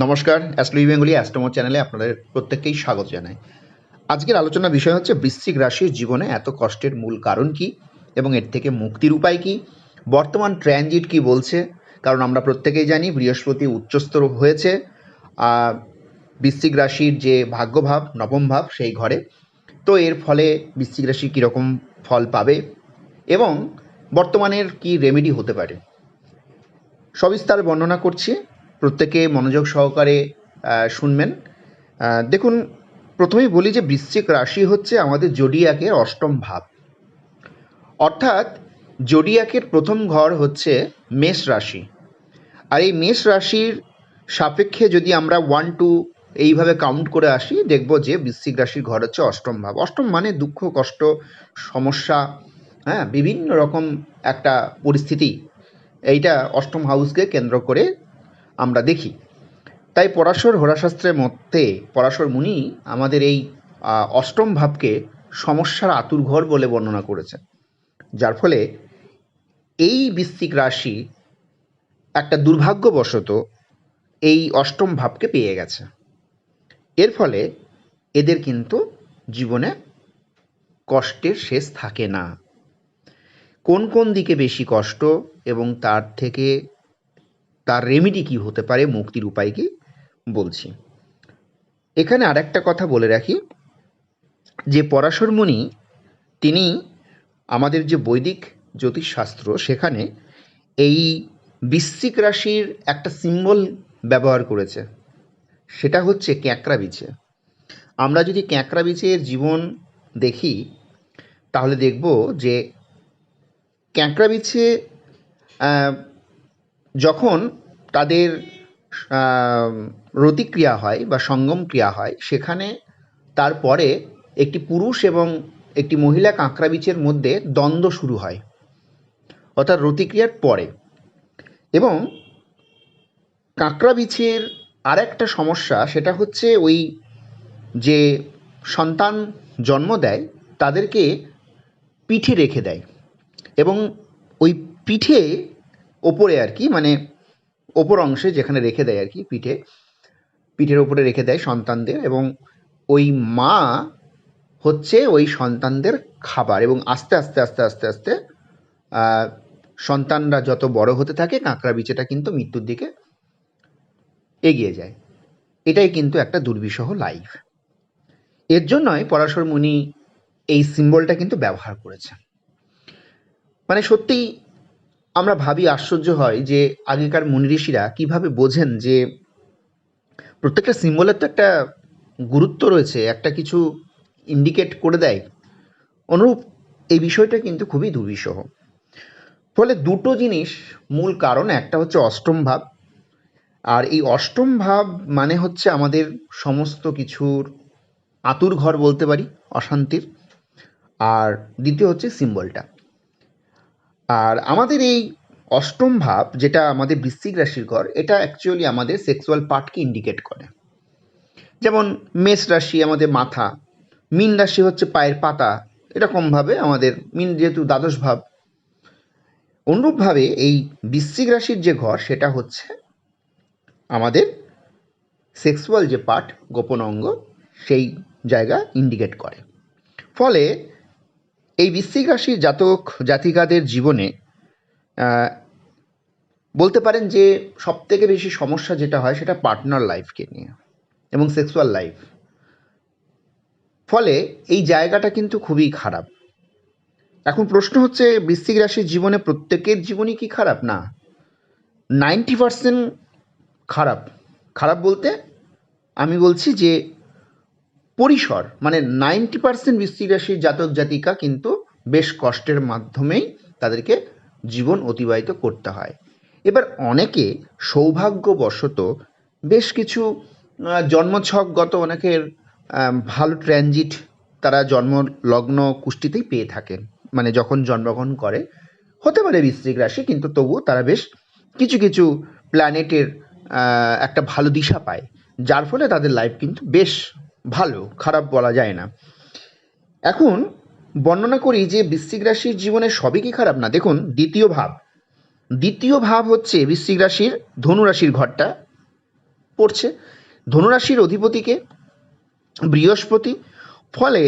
নমস্কার, astro Bengali অ্যাস্ট্রোমো চ্যানেলে আপনাদের প্রত্যেককেই স্বাগত জানাই। আজকের আলোচনার বিষয় হচ্ছে বৃশ্চিক রাশির জীবনে এত কষ্টের মূল কারণ কী এবং এর থেকে মুক্তির উপায় কী, বর্তমান ট্রানজিট কী বলছে। কারণ আমরা প্রত্যেকেই জানি বৃহস্পতি উচ্চস্তর হয়েছে বৃশ্চিক রাশির যে ভাগ্যভাব নবম ভাব সেই ঘরে। তো এর ফলে বৃশ্চিক রাশি কীরকম ফল পাবে এবং বর্তমানের কী রেমেডি হতে পারে সবিস্তার বর্ণনা করছি, প্রত্যেকে মনোযোগ সহকারে শুনবেন। দেখুন, প্রথমেই বলি যে বৃশ্চিক রাশি হচ্ছে আমাদের জোডিয়াকের অষ্টম ভাব, অর্থাৎ জোডিয়াকের প্রথম ঘর হচ্ছে মেষ রাশি। আর এই মেষ রাশির সাপেক্ষে যদি আমরা 1 2 এইভাবে কাউন্ট করে আসি, দেখব যে বৃশ্চিক রাশির ঘর হচ্ছে অষ্টম ভাব। অষ্টম মানে দুঃখ, কষ্ট, সমস্যা, হ্যাঁ, বিভিন্ন রকম একটা পরিস্থিতি এইটা অষ্টম হাউসকে কেন্দ্র করে আমরা দেখি। তাই পরাশর হোরাশাস্ত্রের মধ্যে পরাশর মুনি আমাদের এই অষ্টম ভাবকে সমস্যার আতুরঘর বলে বর্ণনা করেছেন, যার ফলে এই বৃশ্চিক রাশি একটা দুর্ভাগ্যবশত এই অষ্টম ভাবকে পেয়ে গেছে। এর ফলে এদের কিন্তু জীবনে কষ্টের শেষ থাকে না। কোন কোন দিকে বেশি কষ্ট এবং তার রেমেডি কী হতে পারে, মুক্তির উপায় কী বলছি। এখানে আরেকটা কথা বলে রাখি যে পরাশর মুনি তিনি আমাদের যে বৈদিক জ্যোতিষশাস্ত্র সেখানে এই বৃশ্চিক রাশির একটা সিম্বল ব্যবহার করেছে, সেটা হচ্ছে ক্যাঁকড়া বিছে। আমরা যদি ক্যাঁকড়া বিছের জীবন দেখি তাহলে দেখব যে ক্যাঁকড়া বিছে যখন তাদের রতিক্রিয়া হয় বা সঙ্গম ক্রিয়া হয়, সেখানে তারপরে একটি পুরুষ এবং একটি মহিলা কাঁকড়া বিছের মধ্যে দ্বন্দ্ব শুরু হয়, অর্থাৎ রতিক্রিয়ার পরে। এবং কাঁকড়া বিছের আর একটা সমস্যা, সেটা হচ্ছে ওই যে সন্তান জন্ম দেয় তাদেরকে পিঠে রেখে দেয় এবং ওই পিঠে ওপরে আর কি, মানে ওপর অংশে যেখানে রেখে দেয় আর কি, পিঠের ওপরে রেখে দেয় সন্তানদের, এবং ওই মা হচ্ছে ওই সন্তানদের খাবার। এবং আস্তে আস্তে আস্তে আস্তে আস্তে সন্তানরা যত বড় হতে থাকে কাঁকড়া বিছেটা কিন্তু মৃত্যুর দিকে এগিয়ে যায়। এটাই কিন্তু একটা দুর্বিষহ লাইফ। এর জন্যই পরাশর মুনি এই সিম্বলটা কিন্তু ব্যবহার করেছে। মানে সত্যিই আমরা ভাবি, আশ্চর্য হয় যে আগেকার মুনি ঋষিরা কীভাবে বোঝেন যে প্রত্যেকটা সিম্বলের তো একটা গুরুত্ব রয়েছে, একটা কিছু ইন্ডিকেট করে দেয়। অনুরূপ এই বিষয়টা কিন্তু খুবই দুর্বিষহ। ফলে দুটো জিনিস মূল কারণ, একটা হচ্ছে অষ্টম ভাব, আর এই অষ্টম ভাব মানে হচ্ছে আমাদের সমস্ত কিছুর আতুর ঘর বলতে পারি, অশান্তির। আর দ্বিতীয় হচ্ছে সিম্বলটা। আর আমাদের এই অষ্টম ভাব, যেটা আমাদের বৃশ্চিক রাশির ঘর, এটা অ্যাকচুয়ালি আমাদের সেক্সুয়াল পার্টকে ইন্ডিকেট করে। যেমন মেষ রাশি আমাদের মাথা, মীন রাশি হচ্ছে পায়ের পাতা, এরকমভাবে আমাদের মীন যেহেতু দ্বাদশ ভাব। অনুরূপভাবে এই বৃশ্চিক রাশির যে ঘর, সেটা হচ্ছে আমাদের সেক্সুয়াল যে পার্ট, গোপন অঙ্গ, সেই জায়গা ইন্ডিকেট করে। ফলে এই বৃশ্চিক রাশির জাতক জাতিকাদের জীবনে বলতে পারেন যে সবথেকে বেশি সমস্যা যেটা হয় সেটা পার্টনার লাইফকে নিয়ে এবং সেক্সুয়াল লাইফ। ফলে এই জায়গাটা কিন্তু খুবই খারাপ। এখন প্রশ্ন হচ্ছে, বৃশ্চিক রাশির জীবনে প্রত্যেকের জীবনই কি খারাপ? না, 90% খারাপ। খারাপ বলতে আমি বলছি যে পরিসর, মানে 90% বৃশ্চিক রাশির জাতক জাতিকা কিন্তু বেশ কষ্টের মাধ্যমেই তাদেরকে জীবন অতিবাহিত করতে হয়। এবার অনেকে সৌভাগ্যবশত বেশ কিছু জন্মছকগত অনেকের ভালো ট্রানজিট তারা জন্ম লগ্ন কুষ্টিতেই পেয়ে থাকেন, মানে যখন জন্মগ্রহণ করে হতে পারে বৃশ্চিক রাশি, কিন্তু তবুও তারা বেশ কিছু কিছু প্ল্যানেটের একটা ভালো দিশা পায়, যার ফলে তাদের লাইফ কিন্তু বেশ ভালো, খারাপ বলা যায় না। এখন বর্ণনা করি যে বৃশ্চিক রাশির জীবনে সবই কি খারাপ? না। দেখুন, দ্বিতীয় ভাব হচ্ছে বৃশ্চিক রাশির ধনু রাশির ঘরটা, পড়ছে। ধনুরাশির অধিপতিকে বৃহস্পতি, ফলে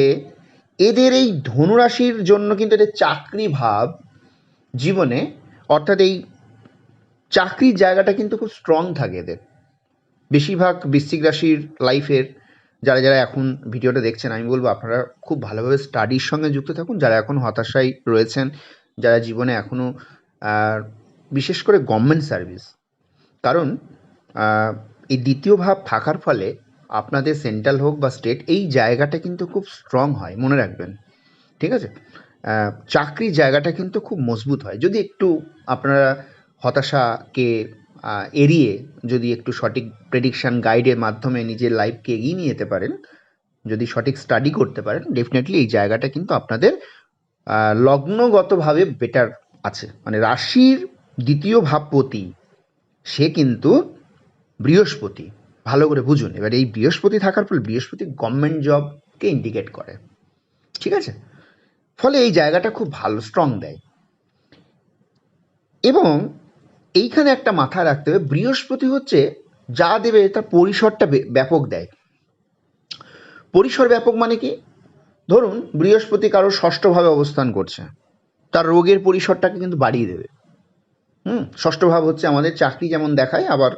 এদের এই ধনুরাশির জন্য কিন্তু এদের চাকরি ভাব জীবনে, অর্থাৎ এই চাকরির জায়গাটা কিন্তু খুব স্ট্রং থাকে এদের। বেশিরভাগ বৃশ্চিক রাশির লাইফের যারা যারা এখন ভিডিওটা দেখছেন, আমি বলবো আপনারা খুব ভালোভাবে স্টাডির সঙ্গে যুক্ত থাকুন। যারা এখন হতাশায় রয়েছেন, যারা জীবনে এখনও বিশেষ করে গভর্নমেন্ট সার্ভিস, কারণ এই দ্বিতীয় ভাব থাকার ফলে আপনাদের সেন্ট্রাল হোক বা স্টেট, এই জায়গাটা কিন্তু খুব স্ট্রং হয়, মনে রাখবেন, ঠিক আছে? চাকরির জায়গাটা কিন্তু খুব মজবুত হয় যদি একটু আপনারা হতাশাকে এড়িয়ে যদি একটু সঠিক প্রেডিকশান গাইডের মাধ্যমে নিজের লাইফকে এগিয়ে নিয়ে যেতে পারেন, যদি সঠিক স্টাডি করতে পারেন, ডেফিনেটলি এই জায়গাটা কিন্তু আপনাদের লগ্নগতভাবে বেটার আছে। মানে রাশির দ্বিতীয় ভাবপতি সে কিন্তু বৃহস্পতি, ভালো করে বুঝুন। এবার এই বৃহস্পতি থাকার ফলে বৃহস্পতি গভর্নমেন্ট জবকে ইন্ডিকেট করে, ঠিক আছে? ফলে এই জায়গাটা খুব ভালো স্ট্রং দেয়। এবং এইখানে একটা মাথায় রাখতে হবে, বৃহস্পতি হচ্ছে যা দেবে তার পরিসরটা ব্যাপক দেয়। পরিসর ব্যাপক মানে কি? ধরুন বৃহস্পতি কারো ষষ্ঠভাবে অবস্থান করছে, তার রোগের পরিসরটাকে কিন্তু বাড়িয়ে দেবে। ষষ্ঠ ভাব হচ্ছে আমাদের চাকরি যেমন দেখায়, আবার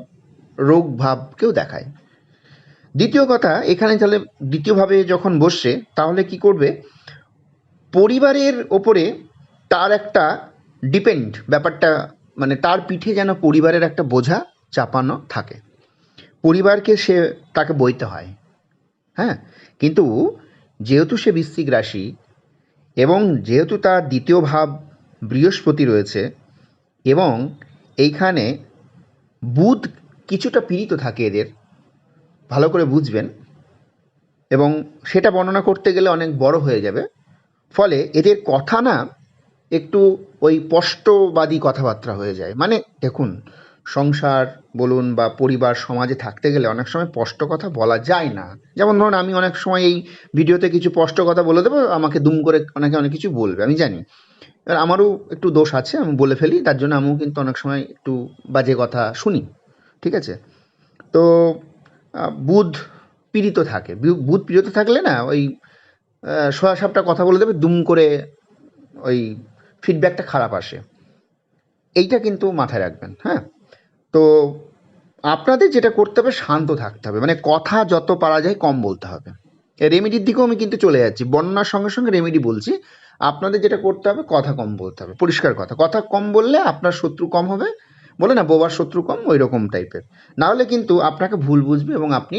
রোগ ভাবকেও দেখায়। দ্বিতীয় কথা, এখানে তাহলে দ্বিতীয়ভাবে যখন বসছে তাহলে কি করবে? পরিবারের ওপরে তার একটা ডিপেন্ড ব্যাপারটা, মানে তার পিঠে যেন পরিবারের একটা বোঝা চাপানো থাকে, পরিবারকে তাকে বইতে হয়। হ্যাঁ, কিন্তু যেহেতু সে বৃশ্চিক রাশি এবং যেহেতু তার দ্বিতীয় ভাব বৃহস্পতি রয়েছে এবং এইখানে বুধ কিছুটা পীড়িত থাকে এদের, ভালো করে বুঝবেন, এবং সেটা বর্ণনা করতে গেলে অনেক বড় হয়ে যাবে। ফলে এদের কথা না একটু ওই স্পষ্টবাদী কথাবার্তা হয়ে যায়। মানে দেখুন, সংসার বলুন বা পরিবার সমাজে থাকতে গেলে অনেক সময় স্পষ্ট কথা বলা যায় না। যেমন ধরুন আমি অনেক সময় এই ভিডিওতে কিছু স্পষ্ট কথা বলে দেবো, আমাকে দুম করে অনেকে অনেক কিছু বলবে, আমি জানি। এবার আমারও একটু দোষ আছে, আমি বলে ফেলি, তার জন্য আমিও কিন্তু অনেক সময় একটু বাজে কথা শুনি, ঠিক আছে? তো বুধ পীড়িত থাকে, বুধ পীড়িত থাকলে না ওই সোয়া সাপটা কথা বলে দেবে, দুম করে ওই ফিডব্যাকটা খারাপ আসে। এইটা কিন্তু মাথায় রাখবেন। হ্যাঁ, তো আপনাদের যেটা করতে হবে, শান্ত থাকতে হবে, মানে কথা যত পারা যায় কম বলতে হবে। রেমেডির দিকেও আমি কিন্তু চলে যাচ্ছি, বর্ণনার সঙ্গে সঙ্গে রেমেডি বলছি। আপনাদের যেটা করতে হবে, কথা কম বলতে হবে, পরিষ্কার কথা। কথা কম বললে আপনার শত্রু কম হবে, বলে না বোবার শত্রু কম, ওই রকম টাইপের। না হলে কিন্তু আপনাকে ভুল বুঝবে এবং আপনি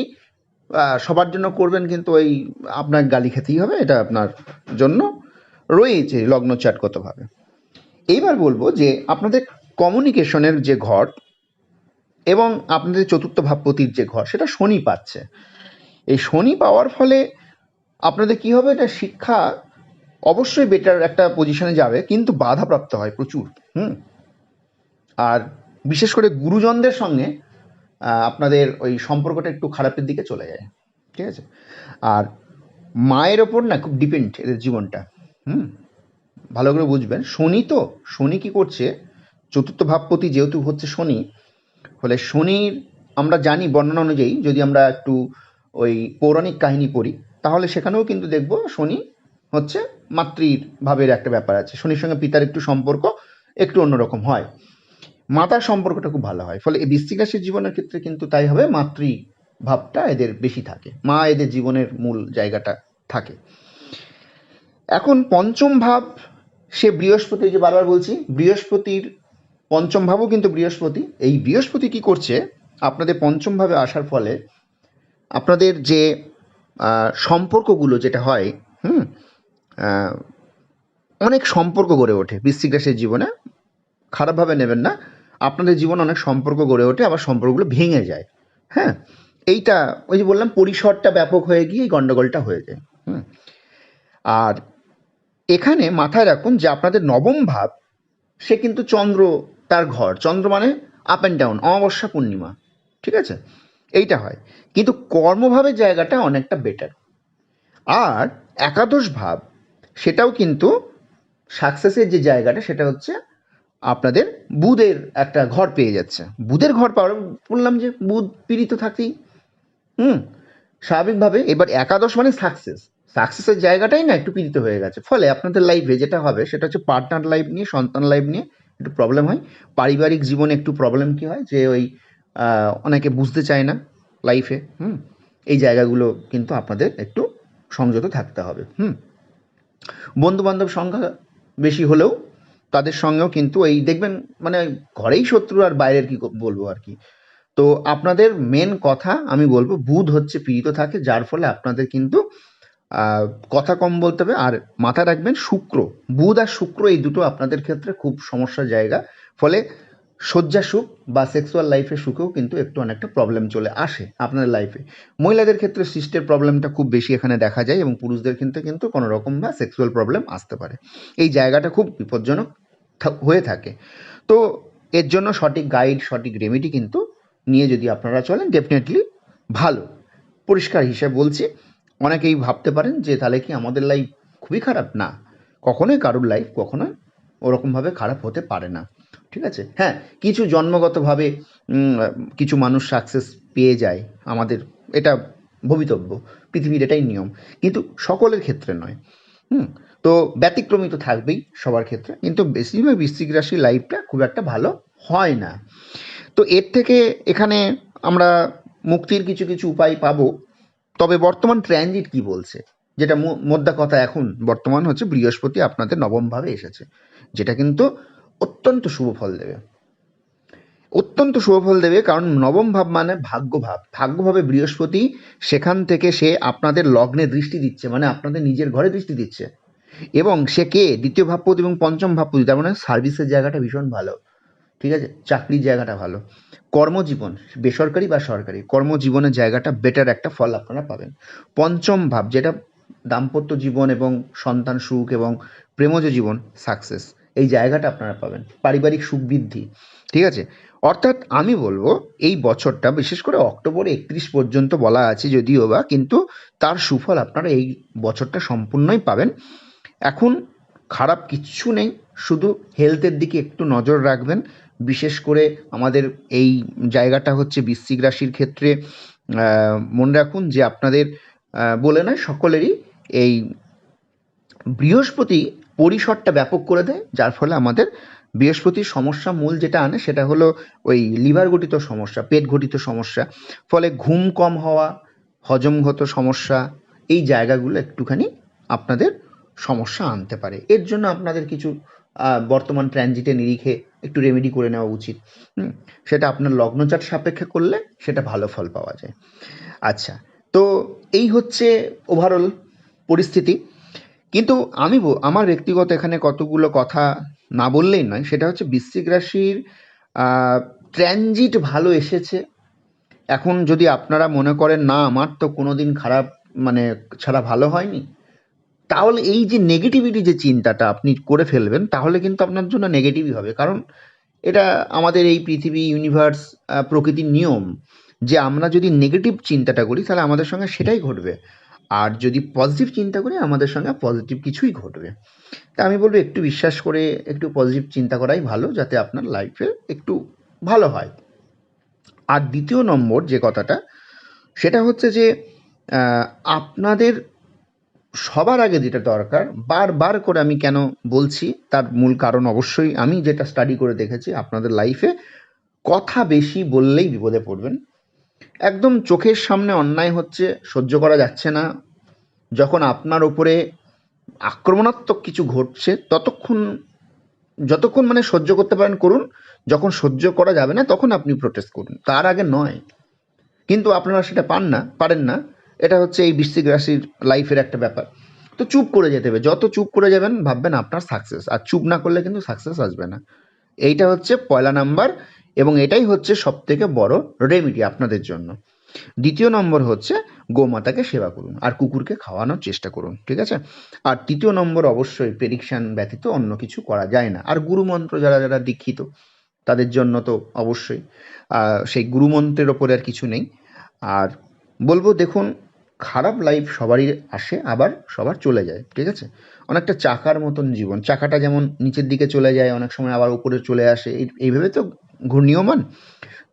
সবার জন্য করবেন, কিন্তু ওই আপনার গালি খেতেই হবে, এটা আপনার জন্য রয়েছে লগ্ন চাটগতভাবে। এইবার বলবো যে আপনাদের কমিউনিকেশনের যে ঘর এবং আপনাদের চতুর্থ ভাবপতির যে ঘর, সেটা শনি পাচ্ছে। এই শনি পাওয়ার ফলে আপনাদের কি হবে? এটা শিক্ষা অবশ্যই বেটার একটা পজিশনে যাবে, কিন্তু বাধাপ্রাপ্ত হয় প্রচুর। আর বিশেষ করে গুরুজনদের সঙ্গে আপনাদের ওই সম্পর্কটা একটু খারাপের দিকে চলে যায়, ঠিক আছে? আর মায়ের ওপর না খুব ডিপেন্ড এদের জীবনটা। ভালো করে বুঝবেন, শনি কি করছে? চতুর্থ ভাবপতি যেহেতু হচ্ছে শনি, ফলে শনির আমরা জানি বর্ণনা অনুযায়ী, যদি আমরা একটু ওই পৌরাণিক কাহিনী পড়ি, তাহলে সেখানেও কিন্তু দেখব শনি হচ্ছে মাতৃর ভাবের একটা ব্যাপার আছে। শনির সঙ্গে পিতার একটু সম্পর্ক একটু অন্যরকম হয়, মাতার সম্পর্কটা খুব ভালো হয়। ফলে এই বৃশ্চিক রাশির জীবনের ক্ষেত্রে কিন্তু তাই হবে, মাতৃ ভাবটা এদের বেশি থাকে, মা এদের জীবনের মূল জায়গাটা থাকে। এখন পঞ্চম ভাব সে বৃহস্পতি, যে বারবার বলছি বৃহস্পতির পঞ্চম ভাবও কিন্তু বৃহস্পতি। এই বৃহস্পতি কি করছে? আপনাদের পঞ্চম ভাবে আসার ফলে আপনাদের যে সম্পর্কগুলো যেটা হয়, অনেক সম্পর্ক গড়ে ওঠে বৃশ্চিক রাশির জীবনে। খারাপভাবে নেবেন না, আপনাদের জীবনে অনেক সম্পর্ক গড়ে ওঠে, আবার সম্পর্কগুলো ভেঙে যায়। হ্যাঁ, এইটা ওই যে বললাম, পরিসরটা ব্যাপক হয়ে গিয়ে এই গণ্ডগোলটা হয়ে যায়। আর এখানে মাথায় রাখুন যে আপনাদের নবম ভাব সে কিন্তু চন্দ্র, তার ঘর। চন্দ্র মানে আপ অ্যান্ড ডাউন, অমাবস্যা পূর্ণিমা, ঠিক আছে? এইটা হয়, কিন্তু কর্মভাবের জায়গাটা অনেকটা বেটার। আর একাদশ ভাব সেটাও কিন্তু সাকসেসের যে জায়গাটা, সেটা হচ্ছে আপনাদের বুধের একটা ঘর পেয়ে যাচ্ছে। বুধের ঘর পাওয়ার বললাম যে বুধ পীড়িত থাকেই। হুম স্বাভাবিকভাবে এবার একাদশ মানে সাকসেস, সাকসেসের জায়গাটাই না একটু পীড়িত হয়ে গেছে। ফলে আপনাদের লাইফে যেটা হবে সেটা হচ্ছে পার্টনার লাইফ নিয়ে, সন্তান লাইফ নিয়ে একটু প্রবলেম হয়। পারিবারিক জীবনে একটু প্রবলেম কি হয় যে ওই অনেকে বুঝতে চায় না লাইফে। এই জায়গাগুলো কিন্তু আপনাদের একটু সংযত থাকতে হবে। বন্ধু বান্ধব সংখ্যা বেশি হলেও তাদের সঙ্গেও কিন্তু এই দেখবেন মানে ঘরেই শত্রু আর বাইরের কি বলবো আর কি। তো আপনাদের মেন কথা আমি বলবো বুধ হচ্ছে পীড়িত থাকে, যার ফলে আপনাদের কিন্তু কথা কম বলতে হবে। আর মাথায় রাখবেন শুক্র, বুধ আর শুক্র এই দুটো আপনাদের ক্ষেত্রে খুব সমস্যার জায়গা। ফলে শয্যা সুখ বা সেক্সুয়াল লাইফের সুখেও কিন্তু একটু অনেকটা প্রবলেম চলে আসে আপনার লাইফে। মহিলাদের ক্ষেত্রে সিস্টের প্রবলেমটা খুব বেশি এখানে দেখা যায় এবং পুরুষদের ক্ষেত্রে কিন্তু কোনো রকম বা সেক্সুয়াল প্রবলেম আসতে পারে। এই জায়গাটা খুব বিপজ্জনক হয়ে থাকে। তো এর জন্য সঠিক গাইড, সঠিক রেমেডি কিন্তু নিয়ে যদি আপনারা চলেন ডেফিনেটলি ভালো। পরিষ্কার হিসেব বলছি। অনেকেই ভাবতে পারেন যে তাহলে কি আমাদের লাইফ খুবই খারাপ? না, কখনোই কারোর লাইফ কখনোই ওরকমভাবে খারাপ হতে পারে না। ঠিক আছে? হ্যাঁ, কিছু জন্মগতভাবে কিছু মানুষ সাকসেস পেয়ে যায়, আমাদের এটা ভবিতব্য, পৃথিবীর এটাই নিয়ম। কিন্তু সকলের ক্ষেত্রে নয়। হুম তো ব্যতিক্রমী তো থাকবেই সবার ক্ষেত্রে, কিন্তু বেশিরভাগ বৃশ্চিক রাশির লাইফটা খুব একটা ভালো হয় না। তো এর থেকে এখানে আমরা মুক্তির কিছু কিছু উপায় পাবো। তবে বর্তমান ট্রানজিট কি বলছে, যেটা মোদ্দা কথা, এখন বর্তমান হচ্ছে বৃহস্পতি আপনাদের নবম ভাবে এসেছে, যেটা কিন্তু অত্যন্ত শুভ ফল দেবে। অত্যন্ত শুভ ফল দেবে, কারণ নবম ভাব মানে ভাগ্যভাব। ভাগ্যভাবে বৃহস্পতি, সেখান থেকে সে আপনাদের লগ্নে দৃষ্টি দিচ্ছে, মানে আপনাদের নিজের ঘরে দৃষ্টি দিচ্ছে। এবং সে কে? দ্বিতীয় ভাবপতি এবং পঞ্চম ভাবপতি, তার মানে সার্ভিসের জায়গাটা ভীষণ ভালো। ঠিক আছে? চাকরির জায়গাটা ভালো। কর্মজীবন, বেসরকারি বা সরকারি, কর্মজীবনের জায়গাটা বেটার একটা ফল আপনারা পাবেন। পঞ্চম ভাব, যেটা দাম্পত্য জীবন এবং সন্তান সুখ এবং প্রেমজ জীবন, সাকসেস, এই জায়গাটা আপনারা পাবেন। পারিবারিক সুখ বৃদ্ধি। ঠিক আছে? অর্থাৎ আমি বলবো এই বছরটা, বিশেষ করে অক্টোবর 31 পর্যন্ত বলা আছে যদিও বা, কিন্তু তার সুফল আপনারা এই বছরটা সম্পূর্ণই পাবেন। এখন খারাপ কিচ্ছু নেই, শুধু হেলথের দিকে একটু নজর রাখবেন। বিশেষ করে আমাদের এই জায়গাটা হচ্ছে বৃশ্চিক রাশির ক্ষেত্রে মনে রাখুন যে আপনাদের বলে নয়, সকলেরই এই বৃহস্পতি পরিসরটা ব্যাপক করে দেয়, যার ফলে আমাদের বৃহস্পতির সমস্যা মূল যেটা আনে সেটা হলো ওই লিভার গঠিত সমস্যা, পেট গঠিত সমস্যা। ফলে ঘুম কম হওয়া, হজমগত সমস্যা, এই জায়গাগুলো একটুখানি আপনাদের সমস্যা আনতে পারে। এর জন্য আপনাদের কিছু বর্তমান ট্রানজিটের নিরিখে একটু রেমেডি করে নেওয়া উচিত। সেটা আপনার লগ্নচাট সাপেক্ষে করলে সেটা ভালো ফল পাওয়া যায়। আচ্ছা, তো এই হচ্ছে ওভারঅল পরিস্থিতি। কিন্তু আমি আমার ব্যক্তিগত এখানে কতগুলো কথা না বললেই নয়, সেটা হচ্ছে বৃশ্চিক রাশির ট্রানজিট ভালো এসেছে। এখন যদি আপনারা মনে করেন না আমার তো কোনোদিন খারাপ মানে ছাড়া ভালো হয়নি, তাহলে এই যে নেগেটিভিটি যে চিন্তাটা আপনি করে ফেলবেন, তাহলে কিন্তু আপনার জন্য নেগেটিভই হবে। কারণ এটা আমাদের এই পৃথিবী, ইউনিভার্স, প্রকৃতির নিয়ম যে আমরা যদি নেগেটিভ চিন্তাটা করি তাহলে আমাদের সঙ্গে সেটাই ঘটবে। আর যদি পজিটিভ চিন্তা করি আমাদের সঙ্গে পজিটিভ কিছুই ঘটবে। তা আমি বলবো একটু বিশ্বাস করে একটু পজিটিভ চিন্তা করাই ভালো, যাতে আপনার লাইফে একটু ভালো হয়। আর দ্বিতীয় নম্বর যে কথাটা, সেটা হচ্ছে যে আপনাদের সবার আগে যেটা দরকার, বারবার করে আমি কেন বলছি তার মূল কারণ অবশ্যই আমি যেটা স্টাডি করে দেখেছি, আপনাদের লাইফে কথা বেশি বললেই বিপদে পড়বেন। একদম চোখের সামনে অন্যায় হচ্ছে, সহ্য করা যাচ্ছে না, যখন আপনার ওপরে আক্রমণাত্মক কিছু ঘটছে, যতক্ষণ মানে সহ্য করতে পারেন করুন, যখন সহ্য করা যাবে না তখন আপনি প্রোটেস্ট করুন, তার আগে নয়। কিন্তু আপনারা সেটা পারেন না। এটা হচ্ছে এই বৃশ্চিক রাশির লাইফের একটা ব্যাপার। তো চুপ করে যেতে হবে, যত চুপ করে যাবেন ভাববেন আপনার সাকসেস, আর চুপ না করলে কিন্তু সাকসেস আসবে না। এইটা হচ্ছে পয়লা নাম্বার, এবং এটাই হচ্ছে সব থেকে বড় রেমিডি আপনাদের জন্য। দ্বিতীয় নম্বর হচ্ছে গোমাতাকে সেবা করুন আর কুকুরকে খাওয়ানোর চেষ্টা করুন। ঠিক আছে? আর তৃতীয় নম্বর অবশ্যই প্রেডিকশন ব্যতীত অন্য কিছু করা যায় না। আর গুরুমন্ত্র যারা যারা দীক্ষিত তাদের জন্য তো অবশ্যই সেই গুরুমন্ত্রের ওপরে আর কিছু নেই। আর বলবো দেখুন, খারাপ লাইফ সবারই আসে, আবার সবার চলে যায়, ঠিক আছে? অনেকটা চাকার মতন জীবন। চাকাটা যেমন নিচের দিকে চলে যায়, অনেক সময় আবার উপরে চলে আসে। এইভাবে তো ঘূর্ণীয়মান।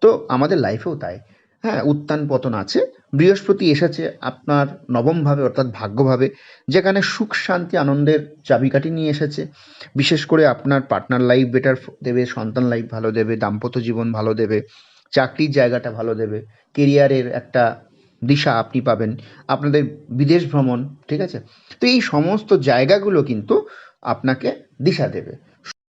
তো আমাদের লাইফেও তাই। হ্যাঁ, উত্থান-পতন আছে। বৃহস্পতি এসেছে আপনার নবমভাবে অর্থাৎ ভাগ্যভাবে, যেখানে সুখ, শান্তি, আনন্দের চাবিকাঠি নিয়ে এসেছে। বিশেষ করে আপনার পার্টনার লাইফ বেটার দেবে, সন্তান লাইফ ভালো দেবে, দাম্পত্য জীবন ভালো দেবে, চাকরির জায়গাটা ভালো দেবে, কেরিয়ারের একটা দিশা আপনি পাবেন, আপনাদের বিদেশ ভ্রমণ, ঠিক আছে? তো এই সমস্ত জায়গাগুলো কিন্তু আপনাকে দিশা দেবে।